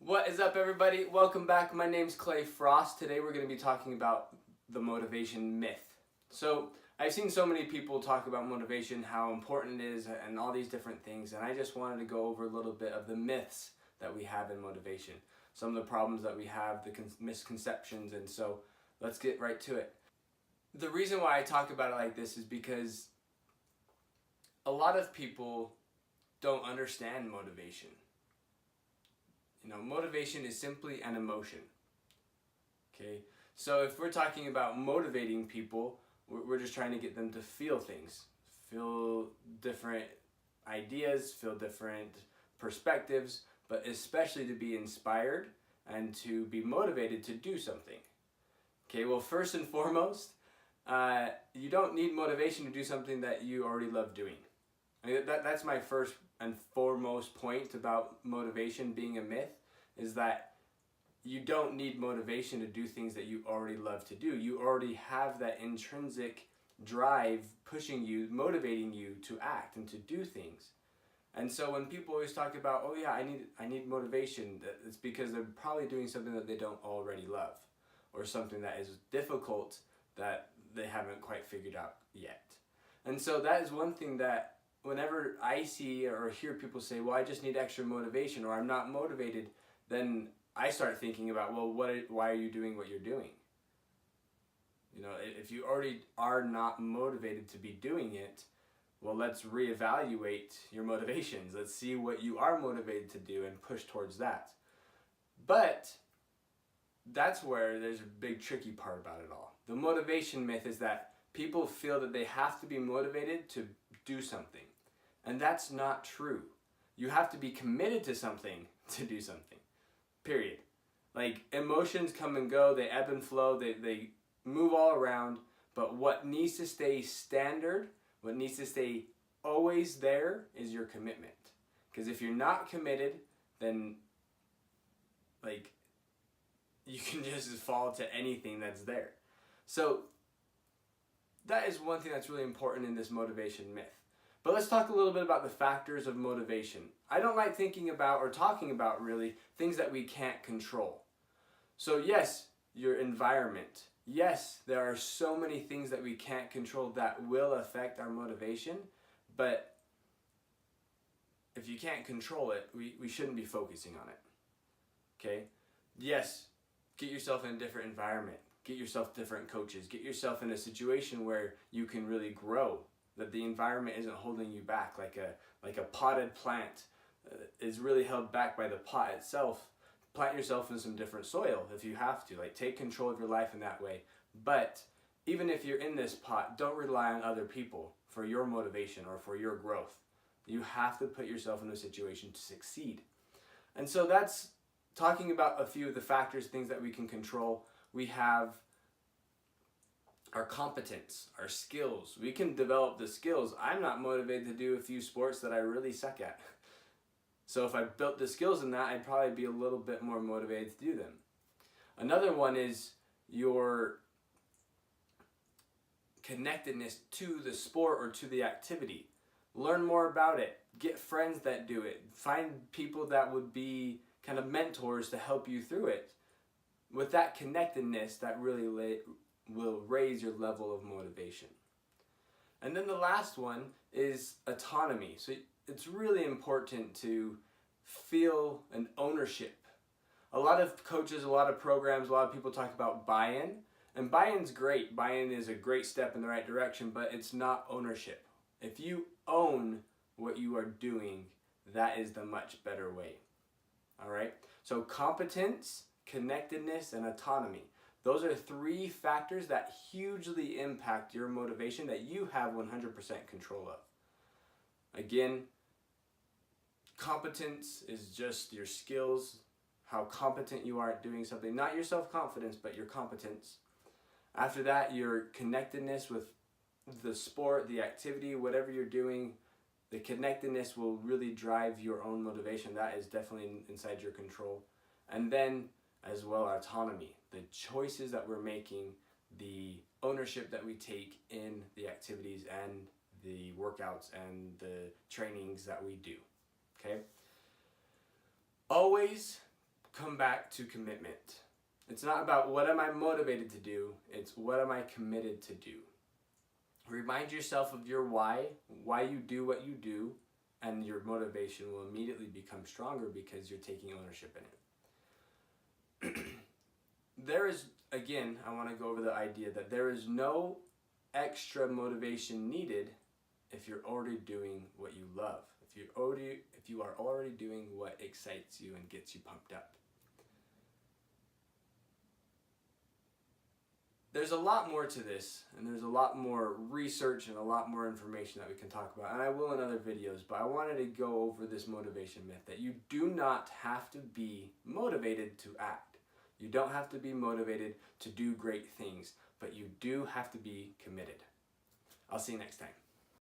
What is up, everybody? Welcome back. My name's Clay Frost. Today we're going to be talking about the motivation myth. So, I've seen so many people talk about motivation, how important it is, and all these different things, and I just wanted to go over a little bit of the myths that we have in motivation, some of the problems that we have, the misconceptions, and so let's get right to it. The reason why I talk about it like this is because a lot of people don't understand motivation. Motivation is simply an emotion. Okay? So if we're talking about motivating people, we're just trying to get them to feel things, feel different ideas, feel different perspectives, but especially to be inspired and to be motivated to do something. Okay, well, first and foremost, you don't need motivation to do something that you already love doing. That's my first and foremost point about motivation being a myth, is that you don't need motivation to do things that you already love to do. You already have that intrinsic drive pushing you, motivating you to act and to do things. And so when people always talk about, oh yeah, I need motivation, it's because they're probably doing something that they don't already love, or something that is difficult that they haven't quite figured out yet. And so that is one thing that whenever I see or hear people say, well, I just need extra motivation, or I'm not motivated, then I start thinking about, well, why are you doing what you're doing? If you already are not motivated to be doing it, well, let's reevaluate your motivations. Let's see what you are motivated to do and push towards that. But that's where there's a big tricky part about it all. The motivation myth is that people feel that they have to be motivated to do something. And that's not true. You have to be committed to something to do something. Period. Like, emotions come and go, they ebb and flow, they move all around, but what needs to stay standard, what needs to stay always there, is your commitment. Because if you're not committed, then you can just fall to anything that's there. So that is one thing that's really important in this motivation myth. But let's talk a little bit about the factors of motivation. I don't like thinking about or talking about really things that we can't control. So yes, your environment. Yes, there are so many things that we can't control that will affect our motivation, but if you can't control it, we shouldn't be focusing on it. Okay? Yes, get yourself in a different environment. Get yourself different coaches. Get yourself in a situation where you can really grow, that the environment isn't holding you back, like a potted plant is really held back by the pot itself. Plant yourself in some different soil if you have to. Take control of your life in that way. But even if you're in this pot, don't rely on other people for your motivation or for your growth. You have to put yourself in a situation to succeed. And so that's talking about a few of the factors, things that we can control. We have our competence, our skills. We can develop the skills. I'm not motivated to do a few sports that I really suck at. So if I built the skills in that, I'd probably be a little bit more motivated to do them. Another one is your connectedness to the sport or to the activity. Learn more about it. Get friends that do it. Find people that would be kind of mentors to help you through it. With that connectedness, that really will raise your level of motivation. And then the last one is autonomy. So it's really important to feel an ownership. A lot of coaches, a lot of programs, a lot of people talk about buy-in. And buy-in's great. Buy-in is a great step in the right direction, but it's not ownership. If you own what you are doing, that is the much better way. All right? So competence, connectedness, and autonomy. Those are three factors that hugely impact your motivation that you have 100% control of. Again, competence is just your skills, how competent you are at doing something. Not your self-confidence, but your competence. After that, your connectedness with the sport, the activity, whatever you're doing, the connectedness will really drive your own motivation. That is definitely inside your control. And then as well, autonomy, the choices that we're making, the ownership that we take in the activities and the workouts and the trainings that we do. Okay? Always come back to commitment. It's not about what am I motivated to do, it's what am I committed to do. Remind yourself of your why you do what you do, and your motivation will immediately become stronger because you're taking ownership in it. There is, again, I want to go over the idea that there is no extra motivation needed if you're already doing what you love. If you are already doing what excites you and gets you pumped up. There's a lot more to this, and there's a lot more research and a lot more information that we can talk about, and I will in other videos, but I wanted to go over this motivation myth that you do not have to be motivated to act. You don't have to be motivated to do great things, but you do have to be committed. I'll see you next time.